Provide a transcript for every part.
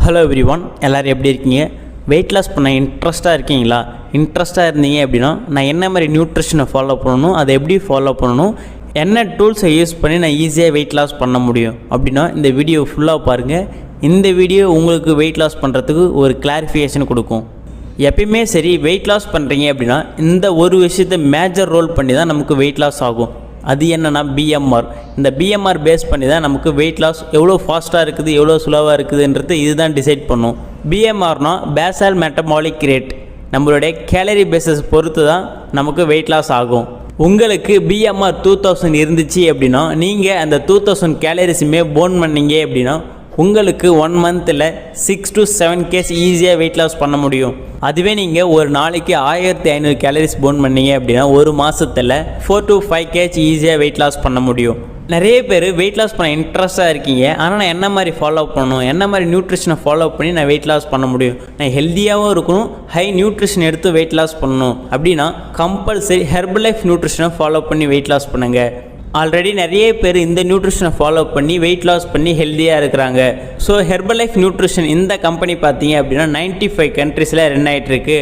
Hello everyone, எல்லோரும் எப்படி இருக்கீங்க? வெயிட் லாஸ் பண்ண இன்ட்ரெஸ்ட்டாக இருக்கீங்களா? இன்ட்ரெஸ்ட்டாக இருந்தீங்க அப்படின்னா நான் என்ன மாதிரி நியூட்ரிஷனை ஃபாலோ பண்ணணும், அதை எப்படி ஃபாலோ பண்ணணும், என்ன டூல்ஸை யூஸ் பண்ணி நான் ஈஸியாக வெயிட் லாஸ் பண்ண முடியும் அப்படின்னா இந்த வீடியோ ஃபுல்லாக பாருங்கள். இந்த வீடியோ உங்களுக்கு வெயிட் லாஸ் பண்ணுறதுக்கு ஒரு கிளாரிஃபிகேஷன் கொடுக்கும். எப்பயுமே சரி, வெயிட் லாஸ் பண்ணுறீங்க அப்படின்னா இந்த ஒரு விஷயத்தை மேஜர் ரோல் பண்ணி தான் நமக்கு வெயிட் லாஸ் ஆகும். அது என்னென்னா பிஎம்ஆர். இந்த பிஎம்ஆர் பேஸ் பண்ணி தான் நமக்கு வெயிட் லாஸ் எவ்வளோ ஃபாஸ்ட்டாக இருக்குது, எவ்வளோ ஸ்லோவாக இருக்குதுன்றது இதுதான் டிசைட் பண்ணும். பிஎம்ஆர்னால் பேசல் மெட்டபாலிக் ரேட். நம்மளுடைய கேலரி பேஸஸ் பொறுத்து தான் நமக்கு வெயிட் லாஸ் ஆகும். உங்களுக்கு பிஎம்ஆர் 2000 இருந்துச்சு அப்படின்னா நீங்கள் அந்த 2000 கேலரிஸுமே போர்ன் பண்ணீங்க அப்படின்னா உங்களுக்கு 1 மந்தில் 6 to 7 kg ஈஸியாக வெயிட் லாஸ் பண்ண முடியும். அதுவே நீங்கள் ஒரு நாளைக்கு 1500 கேலரிஸ் போர்ன் பண்ணீங்க அப்படின்னா ஒரு மாதத்தில் 4 to 5 kg ஈஸியாக வெயிட் லாஸ் பண்ண முடியும். நிறைய பேர் வெயிட் லாஸ் பண்ண இன்ட்ரெஸ்ட்டாக இருக்கீங்க. ஆனால் நான் என்ன மாதிரி ஃபாலோ பண்ணணும், என்ன மாதிரி நியூட்ரிஷனை ஃபாலோ பண்ணி நான் வெயிட் லாஸ் பண்ண முடியும், நான் ஹெல்த்தியாகவும் இருக்கணும், ஹை நியூட்ரிஷன் எடுத்து வெயிட் லாஸ் பண்ணணும் அப்படின்னா கம்பல்சரி ஹெர்பலைஃப் நியூட்ரிஷனை ஃபாலோ பண்ணி வெயிட் லாஸ் பண்ணுங்கள். ஆல்ரெடி நிறைய பேர் இந்த நியூட்ரிஷனை ஃபாலோ பண்ணி வெயிட் லாஸ் பண்ணி ஹெல்த்தியாக இருக்கிறாங்க. ஸோ ஹெர்பலைஃப் நியூட்ரிஷன் இந்த கம்பெனி பார்த்தீங்க அப்படின்னா 95 கண்ட்ரீஸில் ரன் ஆகிட்டுருக்கு.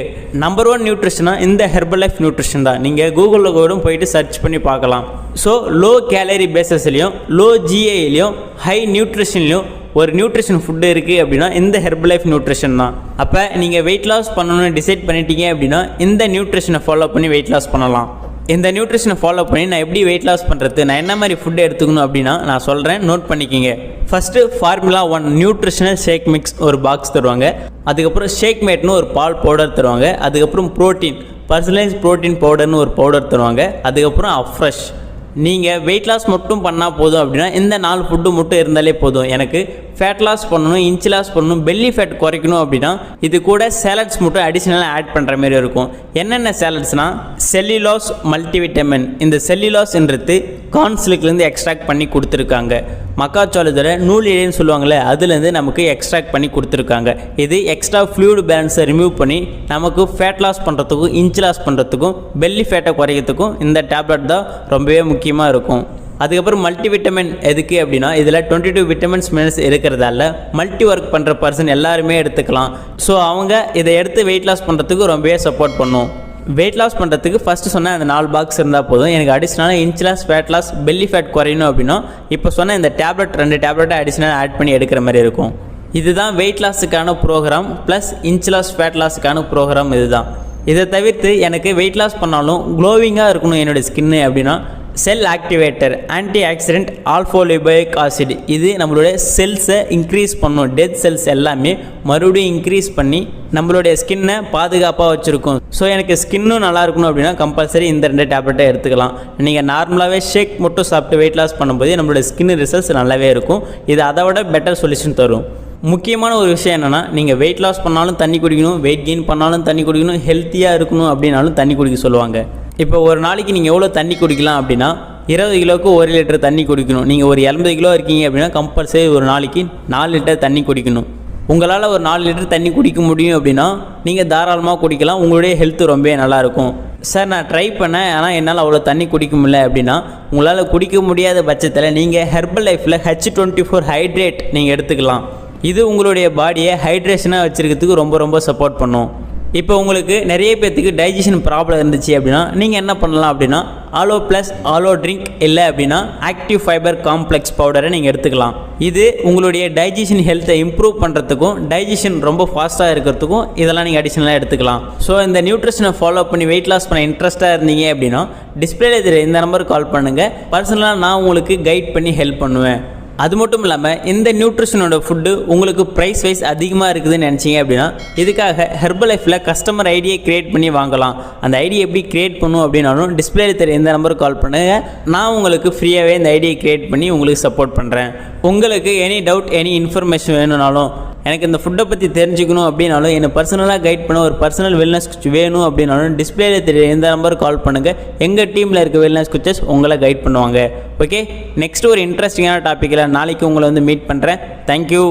நம்பர் 1 நியூட்ரிஷனாக இந்த ஹெர்பலைஃப் நியூட்ரிஷன் தான். நீங்கள் கூகுளில் கூட போயிட்டு சர்ச் பண்ணி பார்க்கலாம். ஸோ லோ கேலரி பேஸஸ்லையும் லோ ஜிஐலையும் ஹை நியூட்ரிஷன்லையும் ஒரு நியூட்ரிஷன் ஃபுட்டு இருக்குது அப்படின்னா இந்த ஹெர்பலைஃப் நியூட்ரிஷன் தான். அப்போ நீங்கள் வெயிட் லாஸ் பண்ணணும்னு டிசைட் பண்ணிட்டீங்க அப்படின்னா இந்த நியூட்ரிஷனை ஃபாலோ பண்ணி வெயிட் லாஸ் பண்ணலாம். இந்த நியூட்ரிஷனை ஃபாலோ பண்ணி நான் எப்படி வெயிட் லாஸ் பண்ணுறது, நான் என்ன மாதிரி ஃபுட்டு எடுத்துக்கணும் அப்படின்னா நான் சொல்கிறேன், நோட் பண்ணிக்கிங்க. First formula 1 nutritional shake mix ஒரு பாக்ஸ் தருவாங்க. அதுக்கப்புறம் ஷேக் மேட்னு ஒரு பால் பவுடர் தருவாங்க. அதுக்கப்புறம் ப்ரோட்டீன் பர்சனலைஸ் ப்ரோட்டீன் பவுடர்னு ஒரு பவுடர் தருவாங்க. அதுக்கப்புறம் அஃப்ரெஷ். நீங்கள் வெயிட் லாஸ் மட்டும் பண்ணால் போதும் அப்படின்னா இந்த 4 ஃபுட்டு மட்டும் இருந்தாலே போதும். எனக்கு ஃபேட் லாஸ் பண்ணணும், இன்ச் லாஸ் பண்ணணும், பெல்லி ஃபேட் குறைக்கணும் அப்படின்னா இது கூட சேலட்ஸ் மட்டும் அடிஷ்னலாக ஆட் பண்ணுற மாதிரி இருக்கும். என்னென்ன சேலட்ஸ்னால் செல்லுலோஸ் மல்டிவிட்டமின். இந்த செல்லுலோஸ்ன்றது கார்ன்ஸ்லேருந்து எக்ஸ்ட்ராக்ட் பண்ணி கொடுத்துருக்காங்க. மக்காச்சோளத்தோட நூல் இழைன்னு சொல்லுவாங்களே அதுலேருந்து நமக்கு எக்ஸ்ட்ராக்ட் பண்ணி கொடுத்துருக்காங்க. இது எக்ஸ்ட்ரா ஃப்ளூயிட் பேலன்ஸை ரிமூவ் பண்ணி நமக்கு ஃபேட் லாஸ் பண்ணுறதுக்கும் இன்ச் லாஸ் பண்ணுறதுக்கும் பெல்லி ஃபேட்டை குறைக்கிறதுக்கும் இந்த டேப்லெட் தான் ரொம்பவே முக்கியமாக இருக்கும். அதுக்கப்புறம் மல்டிவிட்டமின் எதுக்கு அப்படின்னா இதில் 22 விட்டமின்ஸ் மினரல்ஸ் இருக்கிறதால மல்டி ஒர்க் பண்ணுற பர்சன் எல்லாருமே எடுத்துக்கலாம். ஸோ அவங்க இதை எடுத்து வெயிட் லாஸ் பண்ணுறதுக்கு ரொம்பவே சப்போர்ட் பண்ணும். வெயிட் லாஸ் பண்ணுறதுக்கு ஃபஸ்ட்டு சொன்ன அந்த 4 பாக்ஸ் இருந்தால் போதும். எனக்கு அடிஷ்னலாக inch loss, fat loss, belly fat குறையணும் அப்படின்னா இப்போ சொன்ன இந்த டேப்லெட் 2 டேப்லெட்டை அடிஷ்னலாக ஆட் பண்ணி எடுக்கிற மாதிரி இருக்கும். இதுதான் வெயிட் லாஸுக்கான program plus inch loss, fat லாஸுக்கான ப்ரோக்ராம் இதுதான். இதை தவிர்த்து எனக்கு வெயிட் லாஸ் பண்ணாலும் க்ளோவிங்காக இருக்கணும் என்னுடைய ஸ்கின்னு அப்படின்னா cell activator anti oxidant alpha lipoic acid. இது நம்மளுடைய செல்ஸை இன்க்ரீஸ் பண்ணும். டெத் செல்ஸ் எல்லாமே மறுபடியும் இன்க்ரீஸ் பண்ணி நம்மளுடைய ஸ்கின்னை பாதுகாப்பாக வச்சுருக்கும். ஸோ எனக்கு ஸ்கின்னும் நல்லா இருக்கணும் அப்படின்னா கம்பல்சரி இந்த 2 டேப்லெட்டை எடுத்துக்கலாம். நீங்கள் நார்மலாகவே ஷேக் மட்டும் சாப்பிட்டு வெயிட் லாஸ் பண்ணும்போது நம்மளுடைய ஸ்கின் ரிசல்ட்ஸ் நல்லாவே இருக்கும். இது அதை விட பெட்டர் சொல்யூஷன் தரும். முக்கியமான ஒரு விஷயம் என்னென்னா நீங்கள் வெயிட் லாஸ் பண்ணாலும் தண்ணி குடிக்கணும், வெயிட் கெயின் பண்ணாலும் தண்ணி குடிக்கணும், ஹெல்த்தியாக இருக்கணும் அப்படின்னாலும் தண்ணி குடிக்க சொல்லுவாங்க. இப்போ ஒரு நாளைக்கு நீங்கள் எவ்வளோ தண்ணி குடிக்கலாம் அப்படின்னா 20 கிலோவுக்கு 1 லிட்டர் தண்ணி குடிக்கணும். நீங்கள் ஒரு 80 கிலோ இருக்கீங்க அப்படின்னா கம்பல்சரி ஒரு நாளைக்கு 4 லிட்டர் தண்ணி குடிக்கணும். உங்களால் ஒரு 4 லிட்டர் தண்ணி குடிக்க முடியும் அப்படின்னா நீங்கள் தாராளமாக குடிக்கலாம். உங்களுடைய ஹெல்த்து ரொம்பவே நல்லாயிருக்கும். சார் நான் ட்ரை பண்ணேன் ஆனால் என்னால் அவ்வளோ தண்ணி குடிக்க முடியல அப்படின்னா உங்களால் குடிக்க முடியாத பட்சத்தில் நீங்கள் ஹெர்பல் லைஃப்பில் H24 ஹைட்ரேட் நீங்கள் எடுத்துக்கலாம். இது உங்களுடைய பாடியை ஹைட்ரேஷனாக வச்சுருக்கிறதுக்கு ரொம்ப சப்போர்ட் பண்ணும். இப்போ உங்களுக்கு நிறைய பேர்த்துக்கு டைஜஷன் ப்ராப்ளம் இருந்துச்சு அப்படின்னா நீங்கள் என்ன பண்ணலாம் அப்படின்னா ஆலோ ப்ளஸ் ஆலோ ட்ரிங்க் இல்லை அப்படின்னா ஆக்டிவ் ஃபைபர் காம்ப்ளெக்ஸ் பவுடரை நீங்கள் எடுத்துக்கலாம். இது உங்களுடைய டைஜஷன் ஹெல்த்தை இம்ப்ரூவ் பண்ணுறதுக்கும் டைஜஷன் ரொம்ப ஃபாஸ்ட்டாக இருக்கிறதுக்கும் இதெல்லாம் நீங்கள் அடிஷனலாக எடுத்துக்கலாம். ஸோ இந்த நியூட்ரிஷனை ஃபாலோ பண்ணி வெயிட் லாஸ் பண்ண இன்ட்ரெஸ்ட்டாக இருந்தீங்க அப்படின்னா டிஸ்பிளேல தெரிய இந்த நம்பருக்கு கால் பண்ணுங்கள். பர்சனலாக நான் உங்களுக்கு கைட் பண்ணி ஹெல்ப் பண்ணுவேன். அது மட்டும் இல்லாமல் இந்த நியூட்ரிஷனோட ஃபுட்டு உங்களுக்கு ப்ரைஸ் வைஸ் அதிகமாக இருக்குதுன்னு நினச்சிங்க அப்படின்னா இதுக்காக ஹெர்பல் லைஃப்பில் கஸ்டமர் ஐடியை க்ரியேட் பண்ணி வாங்கலாம். அந்த ஐடியை எப்படி க்ரியேட் பண்ணும் அப்படின்னாலும் டிஸ்பிளேல தெரிய இந்த நம்பருக்கு கால் பண்ணுங்கள். நான் உங்களுக்கு ஃப்ரீயாகவே இந்த ஐடியை க்ரியேட் பண்ணி உங்களுக்கு சப்போர்ட் பண்ணுறேன். உங்களுக்கு எனி டவுட், எனி இன்ஃபர்மேஷன் வேணும்னாலும், எனக்கு இந்த ஃபுட்டை பற்றி தெரிஞ்சுக்கணும் அப்படின்னாலும், என்னை பர்சனலாக கைட் பண்ண ஒரு பர்சனல் வெல்னஸ் கோச் வேணும் அப்படின்னாலும் டிஸ்பிளேல தெரிய இந்த நம்பருக்கு கால் பண்ணுங்கள். எங்கள் டீமில் இருக்க வெல்னஸ் கோச்சஸ் உங்களை கைட் பண்ணுவாங்க. ஓகே, நெக்ஸ்ட் ஒரு இன்ட்ரெஸ்டிங்கான டாப்பிக்கில் நாளைக்கு உங்களை மீட் பண்ணுறேன். தேங்க்யூ.